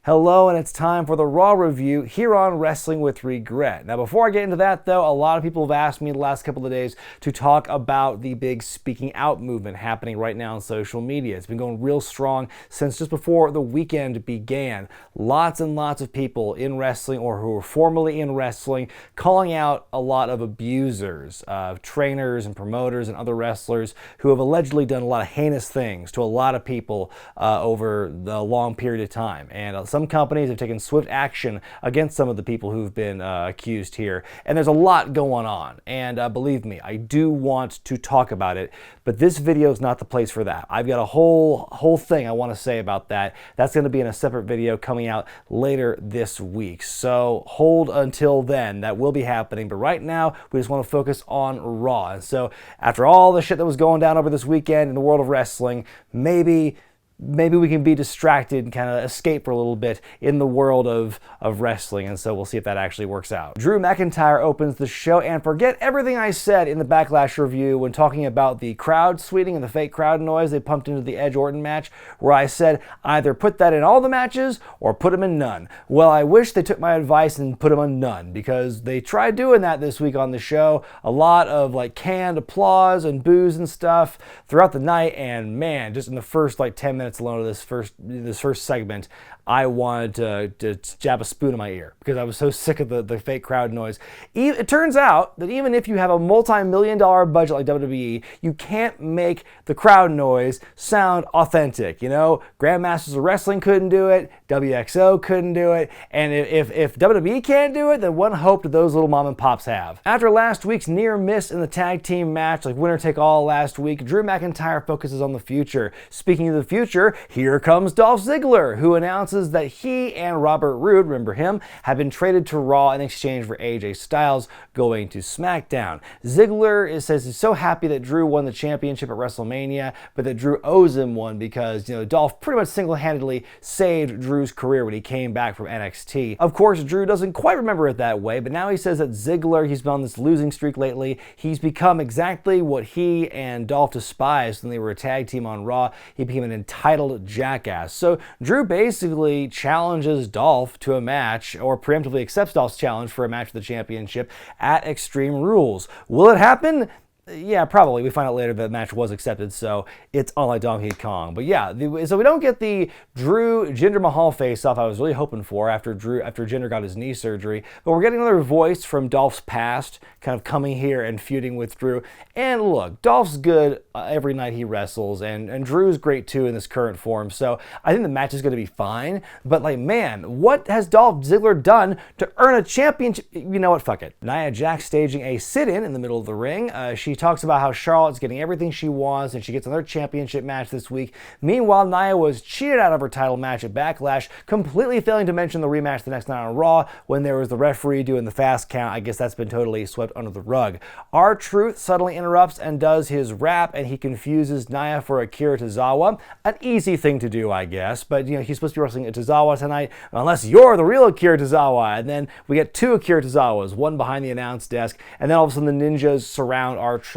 Hello, and it's time for the Raw review here on Wrestling with Regret. Now, before I get into that, though, a lot of people have asked me the last couple of days to talk about the big speaking out movement happening right now on social media. It's been going real strong since just before the weekend began. Lots and lots of people in wrestling or who are formerly in wrestling calling out a lot of abusers, trainers and promoters and other wrestlers who have allegedly done a lot of heinous things to a lot of people over the long period of time. And some companies have taken swift action against some of the people who've been accused here. And there's a lot going on. And believe me, I do want to talk about it, but this video is not the place for that. I've got a whole thing I want to say about that. That's going to be in a separate video coming out later this week. So hold until then. That will be happening. But right now, we just want to focus on Raw. And so after all the shit that was going down over this weekend in the world of wrestling, maybe we can be distracted and kind of escape for a little bit in the world of wrestling, and so we'll see if that actually works out. Drew McIntyre opens the show, and forget everything I said in the Backlash review when talking about the crowd tweeting and the fake crowd noise they pumped into the Edge-Orton match, where I said either put that in all the matches or put them in none. Well, I wish they took my advice and put them on none, because they tried doing that this week on the show. A lot of like canned applause and boos and stuff throughout the night, and man, just in the first like 10 minutes alone of this first segment, I wanted to jab a spoon in my ear because I was so sick of the fake crowd noise. It turns out that even if you have a multi-million-dollar budget like WWE, you can't make the crowd noise sound authentic. You know, Grandmasters of Wrestling couldn't do it, WXO couldn't do it, and if WWE can't do it, then what hope do those little mom and pops have? After last week's near miss in the tag team match, like winner take all last week, Drew McIntyre focuses on the future. Speaking of the future, here comes Dolph Ziggler, who announces that he and Robert Roode, remember him, have been traded to Raw in exchange for AJ Styles going to SmackDown. Ziggler says he's so happy that Drew won the championship at WrestleMania, but that Drew owes him one because, you know, Dolph pretty much single-handedly saved Drew's career when he came back from NXT. Of course, Drew doesn't quite remember it that way, but now he says that Ziggler, he's been on this losing streak lately. He's become exactly what he and Dolph despised when they were a tag team on Raw. He became an entitled jackass. So Drew basically challenges Dolph to a match, or preemptively accepts Dolph's challenge for a match for the championship at Extreme Rules. Will it happen? Yeah, probably. We find out later that the match was accepted, so it's unlike Donkey Kong. But yeah, so we don't get the Drew Jinder Mahal face-off I was really hoping for after Jinder got his knee surgery. But we're getting another voice from Dolph's past, kind of coming here and feuding with Drew. And look, Dolph's good every night he wrestles, and Drew's great too in this current form. So I think the match is going to be fine. But like, man, what has Dolph Ziggler done to earn a championship? You know what? Fuck it. Nia Jax staging a sit-in in the middle of the ring. She talks about how Charlotte's getting everything she wants and she gets another championship match this week. Meanwhile, Nia was cheated out of her title match at Backlash, completely failing to mention the rematch the next night on Raw when there was the referee doing the fast count. I guess that's been totally swept under the rug. R-Truth suddenly interrupts and does his rap, and he confuses Nia for Akira Tozawa. An easy thing to do, I guess, but you know, he's supposed to be wrestling at Tozawa tonight, unless you're the real Akira Tozawa. And then we get two Akira Tozawas, one behind the announce desk, and then all of a sudden the ninjas surround R-Truth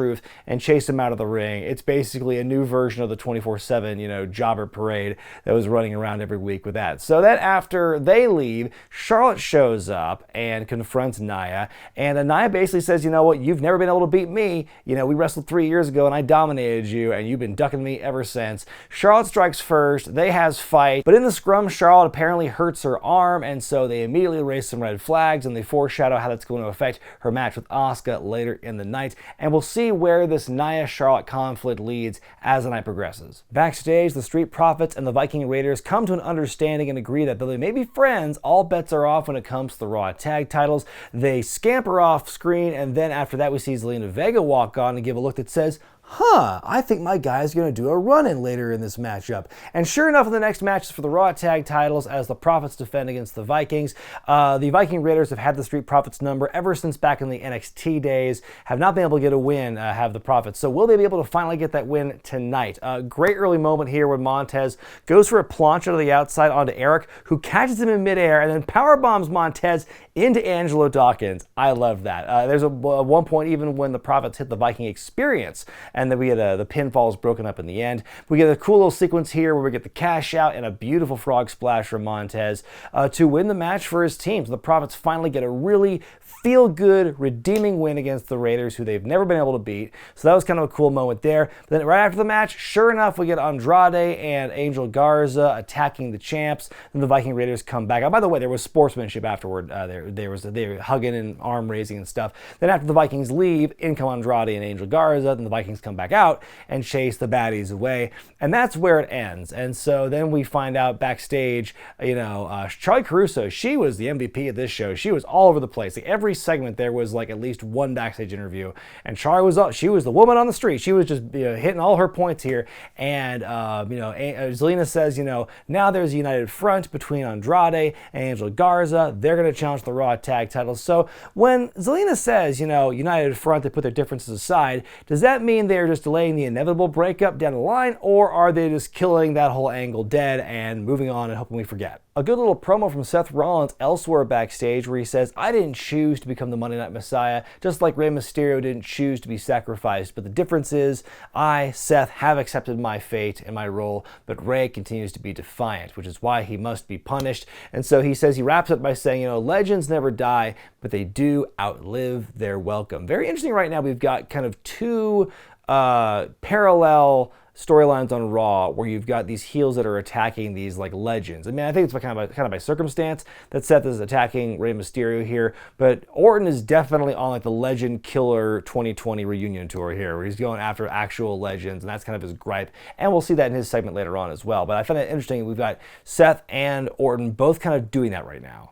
and chase him out of the ring. It's basically a new version of the 24/7, you know, jobber parade that was running around every week with that. So then after they leave, Charlotte shows up and confronts Nia, and Nia basically says, you know what, you've never been able to beat me. You know, we wrestled 3 years ago and I dominated you, and you've been ducking me ever since. Charlotte strikes first, they has fight, but in the scrum, Charlotte apparently hurts her arm, and so they immediately raise some red flags, and they foreshadow how that's going to affect her match with Asuka later in the night, and we'll see where this Nia-Charlotte conflict leads as the night progresses. Backstage, the Street Profits and the Viking Raiders come to an understanding and agree that though they may be friends, all bets are off when it comes to the Raw tag titles. They scamper off screen, and then after that we see Zelina Vega walk on and give a look that says, I think my guy's going to do a run-in later in this matchup. And sure enough, the next match is for the Raw tag titles as the Profits defend against the Vikings. The Viking Raiders have had the Street Profits number ever since back in the NXT days, have not been able to get a win, have the Profits. So will they be able to finally get that win tonight? Great early moment here when Montez goes for a plancha to the outside onto Eric, who catches him in midair and then powerbombs Montez into Angelo Dawkins. I love that. There's one point even when the Profits hit the Viking Experience, and then we get the pinfalls broken up in the end. We get a cool little sequence here where we get the cash out and a beautiful frog splash from Montez to win the match for his team. So the Profits finally get a really feel-good, redeeming win against the Raiders, who they've never been able to beat. So that was kind of a cool moment there. But then right after the match, sure enough, we get Andrade and Angel Garza attacking the champs. Then the Viking Raiders come back. Oh, by the way, there was sportsmanship afterward. They were hugging and arm raising and stuff. Then after the Vikings leave, in come Andrade and Angel Garza. Then the Vikings come back out and chase the baddies away. And that's where it ends. And so then we find out backstage, Charlie Caruso, she was the MVP of this show. She was all over the place. Like every segment there was like at least one backstage interview, and Charlie she was the woman on the street. She was just hitting all her points here. And Zelina says, now there's a united front between Andrade and Angel Garza. They're going to challenge the Raw tag titles. So when Zelina says, united front, they put their differences aside, does that mean they're just delaying the inevitable breakup down the line, or are they just killing that whole angle dead and moving on and hoping we forget? A good little promo from Seth Rollins elsewhere backstage where he says, I didn't choose to become the Monday Night Messiah, just like Rey Mysterio didn't choose to be sacrificed. But the difference is, I, Seth, have accepted my fate and my role, but Rey continues to be defiant, which is why he must be punished. And so he says, he wraps up by saying, legends never die, but they do outlive their welcome. Very interesting right now. We've got kind of two parallel storylines on Raw where you've got these heels that are attacking these like legends. I mean, I think it's kind of by circumstance that Seth is attacking Rey Mysterio here, but Orton is definitely on like the Legend Killer 2020 reunion tour here, where he's going after actual legends, and that's kind of his gripe. And we'll see that in his segment later on as well. But I find it interesting. We've got Seth and Orton both kind of doing that right now.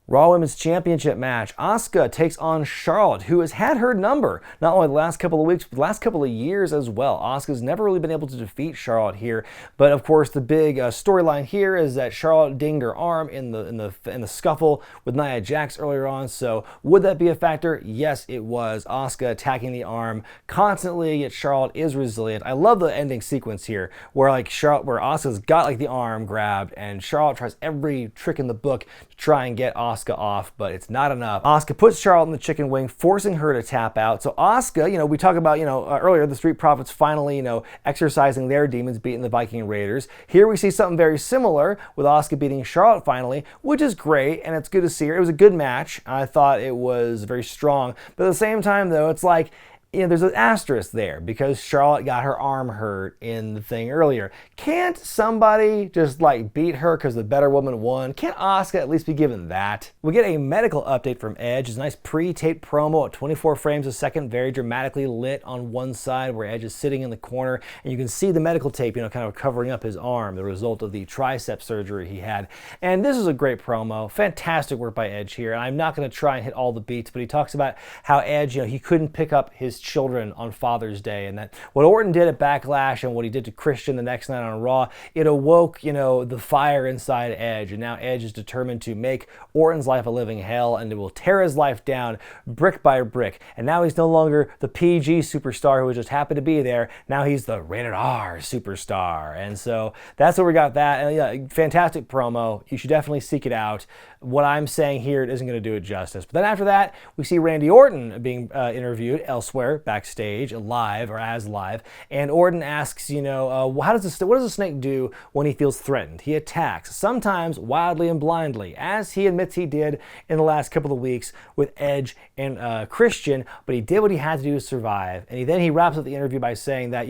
Raw Women's Championship match. Asuka takes on Charlotte, who has had her number, not only the last couple of weeks, but the last couple of years as well. Asuka's never really been able to defeat Charlotte here, but of course the big storyline here is that Charlotte dinged her arm in the scuffle with Nia Jax earlier on. So would that be a factor? Yes, it was. Asuka attacking the arm constantly, yet Charlotte is resilient. I love the ending sequence here, where Asuka's got like the arm grabbed, and Charlotte tries every trick in the book to try and get Asuka off, but it's not enough. Asuka puts Charlotte in the chicken wing, forcing her to tap out. So Asuka, we talk about, earlier, the Street Profits finally, exercising their demons, beating the Viking Raiders. Here we see something very similar with Asuka beating Charlotte finally, which is great, and it's good to see her. It was a good match. I thought it was very strong, but at the same time, though, it's like, there's an asterisk there because Charlotte got her arm hurt in the thing earlier. Can't somebody just beat her because the better woman won? Can't Asuka at least be given that? We get a medical update from Edge. It's a nice pre-taped promo at 24 frames a second, very dramatically lit on one side where Edge is sitting in the corner, and you can see the medical tape, kind of covering up his arm, the result of the tricep surgery he had. And this is a great promo. Fantastic work by Edge here. And I'm not going to try and hit all the beats, but he talks about how Edge, he couldn't pick up his children on Father's Day, and that what Orton did at Backlash and what he did to Christian the next night on Raw, it awoke, the fire inside Edge, and now Edge is determined to make Orton's life a living hell, and it will tear his life down brick by brick. And now he's no longer the PG superstar who just happened to be there. Now he's the rated R superstar. And so that's what we got that. And yeah, fantastic promo. You should definitely seek it out. What I'm saying here, it isn't going to do it justice. But then after that, we see Randy Orton being interviewed elsewhere, backstage, live, and Orton asks, what does a snake do when he feels threatened? He attacks, sometimes wildly and blindly, as he admits he did in the last couple of weeks with Edge and Christian, but he did what he had to do to survive. And then he wraps up the interview by saying that,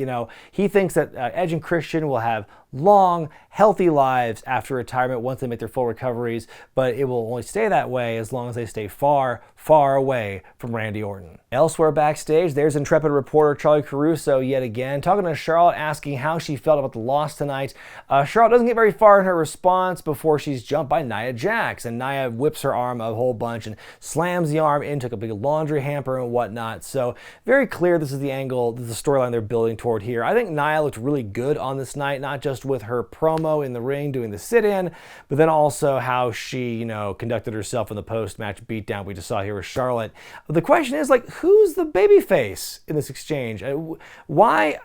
he thinks that Edge and Christian will have long, healthy lives after retirement once they make their full recoveries, but it will only stay that way as long as they stay far, far away from Randy Orton. Elsewhere backstage, there's intrepid reporter Charlie Caruso yet again, talking to Charlotte, asking how she felt about the loss tonight. Charlotte doesn't get very far in her response before she's jumped by Nia Jax, and Nia whips her arm a whole bunch and slams the arm into a big laundry hamper and whatnot. So very clear this is the angle, this is the storyline they're building toward here. I think Nia looked really good on this night, not just with her promo in the ring doing the sit-in, but then also how she, conducted herself in the post-match beatdown we just saw here with Charlotte. The question is, who's the babyface in this exchange? Why?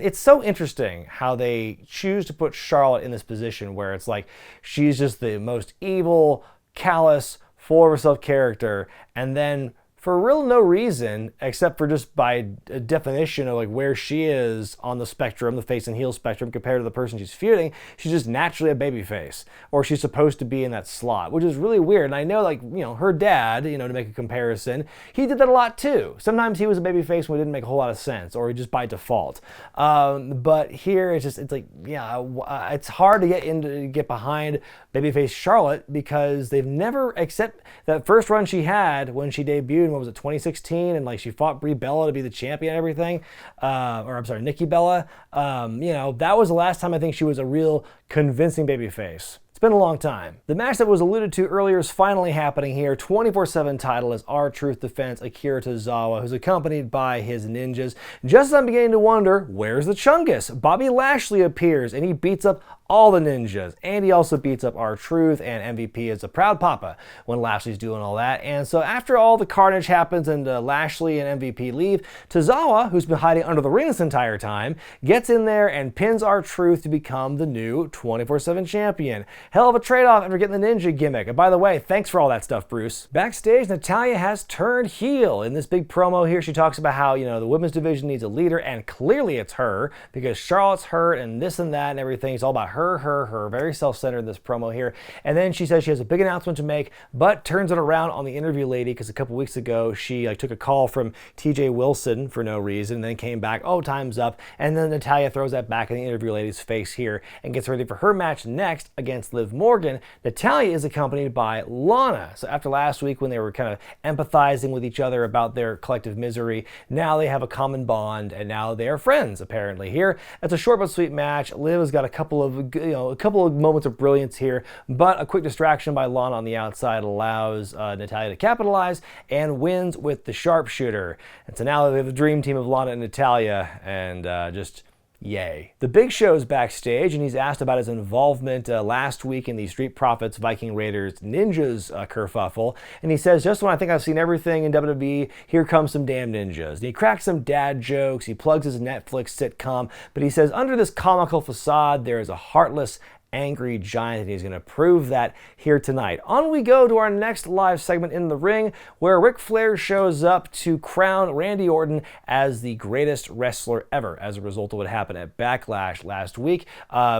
It's so interesting how they choose to put Charlotte in this position where it's like she's just the most evil, callous, full of herself character, and then for real no reason, except for just by a definition of like where she is on the spectrum, the face and heel spectrum, compared to the person she's feuding, she's just naturally a babyface, or she's supposed to be in that slot, which is really weird. And I know, like, you know, her dad, you know, to make a comparison, he did that a lot too. Sometimes he was a babyface when it didn't make a whole lot of sense, or just by default. But here it's like, yeah, it's hard to get behind babyface Charlotte because they've never, except that first run she had when she debuted. What was it, 2016? And like she fought Brie Bella to be the champion and everything. Or I'm sorry, Nikki Bella. You know, that was the last time I think she was a real convincing babyface. It's been a long time. The match that was alluded to earlier is finally happening here. 24/7 title as R-Truth defends Akira Tozawa, who's accompanied by his ninjas. Just as I'm beginning to wonder, where's the Chungus? Bobby Lashley appears and he beats up all the ninjas, and he also beats up R-Truth, and MVP is a proud papa when Lashley's doing all that. And so after all the carnage happens and Lashley and MVP leave, Tozawa, who's been hiding under the ring this entire time, gets in there and pins R-Truth to become the new 24/7 champion. Hell of a trade-off after getting the ninja gimmick. And by the way, thanks for all that stuff, Bruce. Backstage, Natalya has turned heel. In this big promo here, she talks about how, you know, the women's division needs a leader, and clearly it's her, because Charlotte's hurt and this and that and everything. It's all about her, very self-centered in this promo here. And then she says she has a big announcement to make, but turns it around on the interview lady, because a couple weeks ago she took a call from TJ Wilson for no reason, and then came back, oh, time's up. And then Natalya throws that back in the interview lady's face here and gets ready for her match next against Liv Morgan. Natalya is accompanied by Lana. So after last week when they were kind of empathizing with each other about their collective misery, now they have a common bond, and now they are friends apparently here. It's a short but sweet match. Liv has got a couple of moments of brilliance here, but a quick distraction by Lana on the outside allows Natalya to capitalize and wins with the sharpshooter. And so now they have the dream team of Lana and Natalya, and just yay. The Big Show's backstage, and he's asked about his involvement last week in the Street Profits, Viking Raiders, Ninjas kerfuffle, and he says, just when I think I've seen everything in WWE, here comes some damn ninjas. And he cracks some dad jokes, he plugs his Netflix sitcom, but he says, under this comical facade, there is a heartless, angry giant, and he's going to prove that here tonight. On we go to our next live segment in the ring, where Ric Flair shows up to crown Randy Orton as the greatest wrestler ever as a result of what happened at Backlash last week.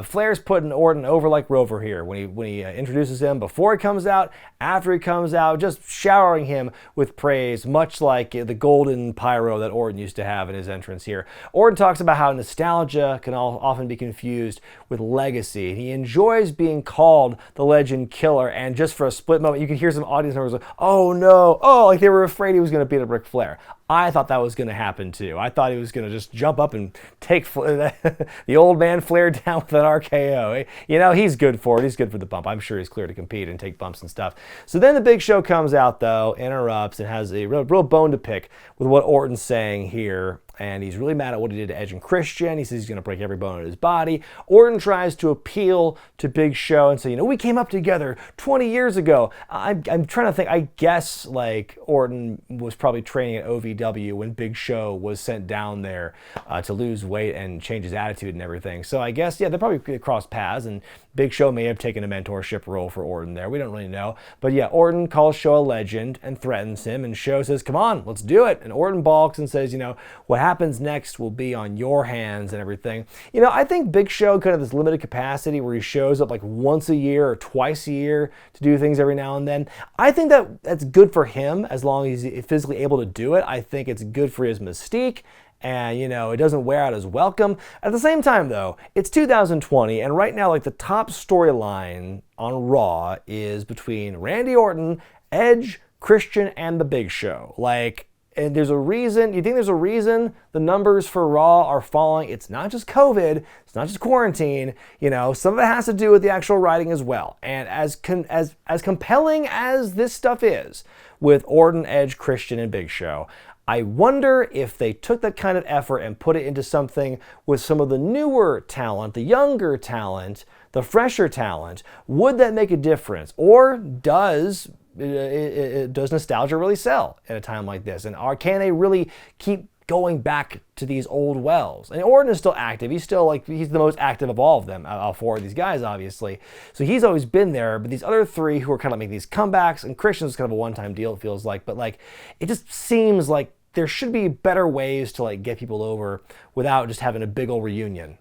Flair's putting Orton over like Rover here when he introduces him, before he comes out, after he comes out, just showering him with praise, much like the golden pyro that Orton used to have in his entrance here. Orton talks about how nostalgia can often be confused with legacy. He enjoys being called the Legend Killer, and just for a split moment, you can hear some audience members like, oh no, oh, like they were afraid he was going to beat up Ric Flair. I thought that was going to happen too. I thought he was going to just jump up and take the old man Flair down with an RKO. You know, he's good for it. He's good for the bump. I'm sure he's clear to compete and take bumps and stuff. So then the Big Show comes out though, interrupts, and has a real bone to pick with what Orton's saying here. And he's really mad at what he did to Edge and Christian. He says he's going to break every bone in his body. Orton tries to appeal to Big Show and say, you know, we came up together 20 years ago. I'm trying to think. I guess like Orton was probably training at OVW when Big Show was sent down there to lose weight and change his attitude and everything. So I guess, yeah, they probably crossed paths, and Big Show may have taken a mentorship role for Orton there. We don't really know. But yeah, Orton calls Show a legend and threatens him, and Show says, come on, let's do it. And Orton balks and says, you know, what happens next will be on your hands and everything. You know, I think Big Show kind of this limited capacity where he shows up like once a year or twice a year to do things every now and then. I think that's good for him as long as he's physically able to do it. I think it's good for his mystique. And, you know, it doesn't wear out his welcome. At the same time, though, it's 2020, and right now, like, the top storyline on Raw is between Randy Orton, Edge, Christian, and The Big Show. Like, and there's a reason, you think there's a reason the numbers for Raw are falling? It's not just COVID, it's not just quarantine, you know, some of it has to do with the actual writing as well. And as compelling as this stuff is with Orton, Edge, Christian, and Big Show, I wonder if they took that kind of effort and put it into something with some of the newer talent, the younger talent, the fresher talent, would that make a difference? Or does nostalgia really sell at a time like this? And can they really keep going back to these old wells. And Orton is still active. He's still like, he's the most active of all of them, all four of these guys, obviously. So he's always been there, but these other three who are kind of making these comebacks, and Christian's kind of a one-time deal, it feels like, but like, it just seems like there should be better ways to like get people over without just having a big old reunion.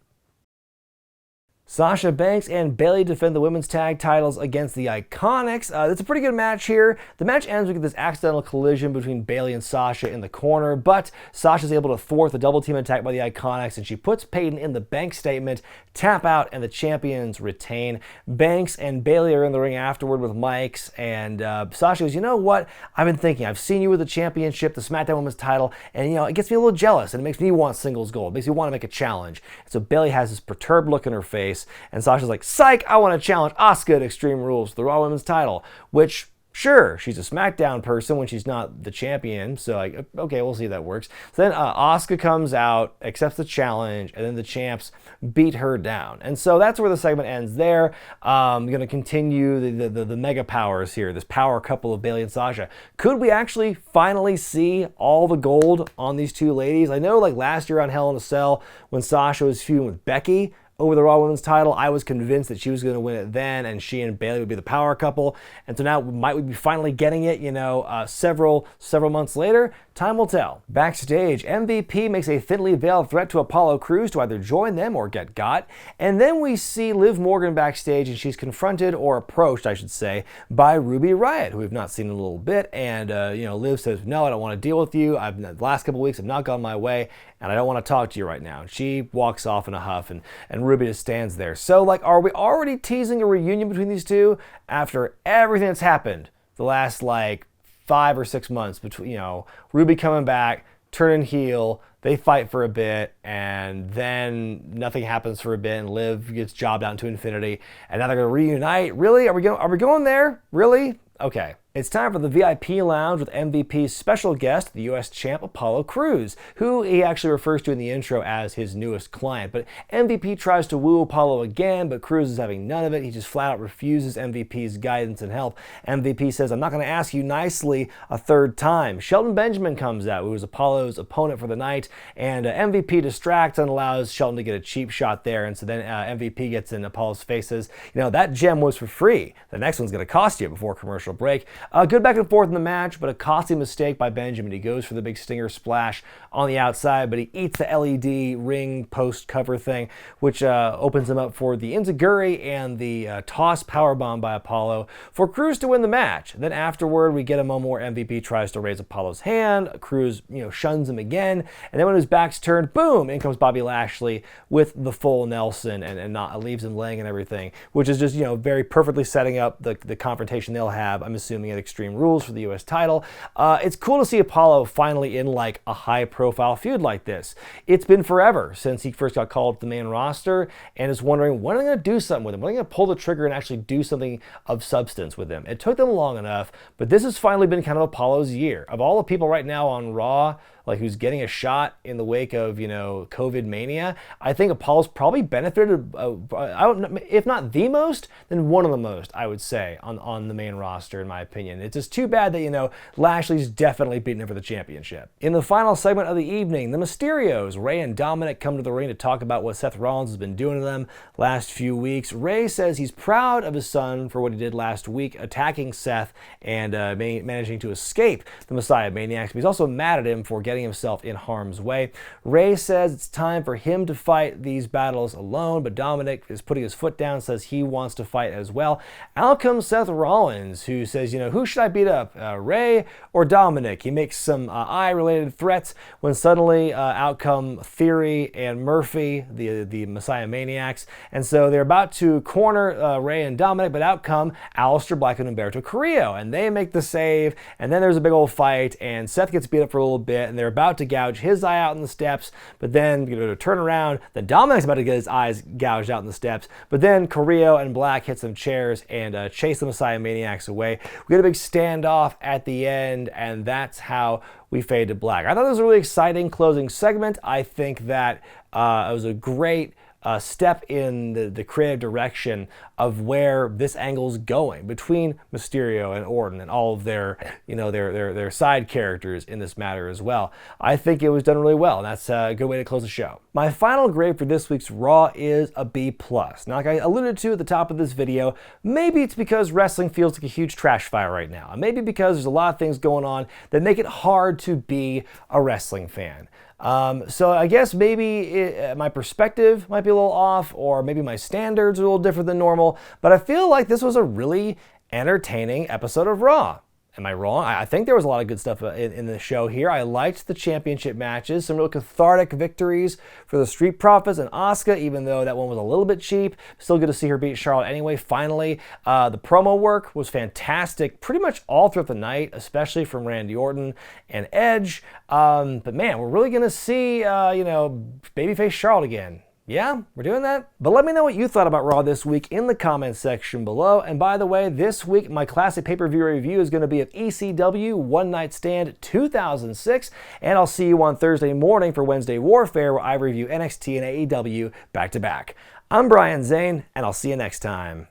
Sasha Banks and Bayley defend the women's tag titles against the Iconics. It's a pretty good match here. The match ends with this accidental collision between Bayley and Sasha in the corner, but Sasha's able to thwart the double team attack by the Iconics, and she puts Peyton in the Banks statement, tap out, and the champions retain. Banks and Bayley are in the ring afterward with mics, and Sasha goes, you know what? I've been thinking, I've seen you with the championship, the SmackDown Women's title, and you know, it gets me a little jealous, and it makes me want singles gold. It makes me want to make a challenge. And so Bayley has this perturbed look in her face, and Sasha's like, psych, I want to challenge Asuka at Extreme Rules for the Raw Women's title, which, sure, she's a SmackDown person when she's not the champion, so like, okay, we'll see if that works. So then Asuka comes out, accepts the challenge, and then the champs beat her down. And so that's where the segment ends there. I'm going to continue the mega powers here, this power couple of Bayley and Sasha. Could we actually finally see all the gold on these two ladies? I know like last year on Hell in a Cell, when Sasha was feuding with Becky over the Raw Women's title, I was convinced that she was going to win it then, and she and Bayley would be the power couple. And so now might we be finally getting it, you know, several months later? Time will tell. Backstage, MVP makes a thinly veiled threat to Apollo Crews to either join them or get got. And then we see Liv Morgan backstage, and she's confronted, or approached, I should say, by Ruby Riott, who we've not seen in a little bit. And, you know, Liv says, no, I don't want to deal with you. The last couple weeks have not gone my way, and I don't want to talk to you right now. And she walks off in a huff, and Ruby just stands there. So, like, are we already teasing a reunion between these two after everything that's happened the last, like, 5 or 6 months between, you know, Ruby coming back, turning heel, they fight for a bit, and then nothing happens for a bit, and Liv gets jobbed out into infinity, and now they're going to reunite? Really? Are we going there? Really? Okay. It's time for the VIP Lounge with MVP's special guest, the US champ Apollo Crews, who he actually refers to in the intro as his newest client. But MVP tries to woo Apollo again, but Crews is having none of it. He just flat out refuses MVP's guidance and help. MVP says, I'm not going to ask you nicely a third time. Shelton Benjamin comes out, who is Apollo's opponent for the night, and MVP distracts and allows Shelton to get a cheap shot there. And so then MVP gets in Apollo's faces. You know, that gem was for free. The next one's going to cost you before commercial break. Good back and forth in the match, but a costly mistake by Benjamin. He goes for the big stinger splash on the outside, but he eats the LED ring post cover thing, which opens him up for the enziguri and the toss powerbomb by Apollo for Crews to win the match. Then afterward, we get a moment where MVP tries to raise Apollo's hand. Crews, you know, shuns him again, and then when his back's turned, boom, in comes Bobby Lashley with the full Nelson and not leaves him laying and everything, which is just, you know, very perfectly setting up the confrontation they'll have, I'm assuming, at Extreme Rules for the US title. It's cool to see Apollo finally in like a high profile feud like this. It's been forever since he first got called to the main roster, and is wondering, when are they going to do something with him? When are they going to pull the trigger and actually do something of substance with him? It took them long enough, but this has finally been kind of Apollo's year. Of all the people right now on Raw, like who's getting a shot in the wake of, you know, COVID mania, I think Apollo's probably benefited, if not the most, then one of the most, I would say, on the main roster, in my opinion. It's just too bad that, you know, Lashley's definitely beating him for the championship. In the final segment of the evening, the Mysterios, Ray and Dominic, come to the ring to talk about what Seth Rollins has been doing to them last few weeks. Ray says he's proud of his son for what he did last week, attacking Seth and managing to escape the Messiah Maniacs, but he's also mad at him for getting himself in harm's way. Ray says it's time for him to fight these battles alone, but Dominic is putting his foot down, says he wants to fight as well. Out comes Seth Rollins, who says, you know, who should I beat up, Ray or Dominic? He makes some eye-related threats when suddenly out come Theory and Murphy, the Messiah Maniacs, and so they're about to corner Ray and Dominic, but out come Aleister Black and Humberto Carrillo, and they make the save, and then there's a big old fight, and Seth gets beat up for a little bit, and they're about to gouge his eye out in the steps, but then, you know, to turn around, then Dominic's about to get his eyes gouged out in the steps, but then Carrillo and Black hit some chairs and chase the Messiah Maniacs away. We get a big standoff at the end, and that's how we fade to black. I thought it was a really exciting closing segment. I think that it was a great step in the creative direction of where this angle's going between Mysterio and Orton and all of their, their side characters in this matter as well. I think it was done really well, and that's a good way to close the show. My final grade for this week's Raw is a B+. Now, like I alluded to at the top of this video, maybe it's because wrestling feels like a huge trash fire right now. And maybe because there's a lot of things going on that make it hard to be a wrestling fan. So I guess maybe my perspective might be a little off, or maybe my standards are a little different than normal, but I feel like this was a really entertaining episode of Raw. Am I wrong? I think there was a lot of good stuff in the show here. I liked the championship matches, some real cathartic victories for the Street Profits and Asuka, even though that one was a little bit cheap. Still good to see her beat Charlotte anyway, finally. The promo work was fantastic pretty much all throughout the night, especially from Randy Orton and Edge. But man, we're really going to see, babyface Charlotte again. Yeah, we're doing that? But let me know what you thought about Raw this week in the comments section below. And by the way, this week, my classic pay-per-view review is going to be of ECW One Night Stand 2006. And I'll see you on Thursday morning for Wednesday Warfare, where I review NXT and AEW back-to-back. I'm Brian Zane, and I'll see you next time.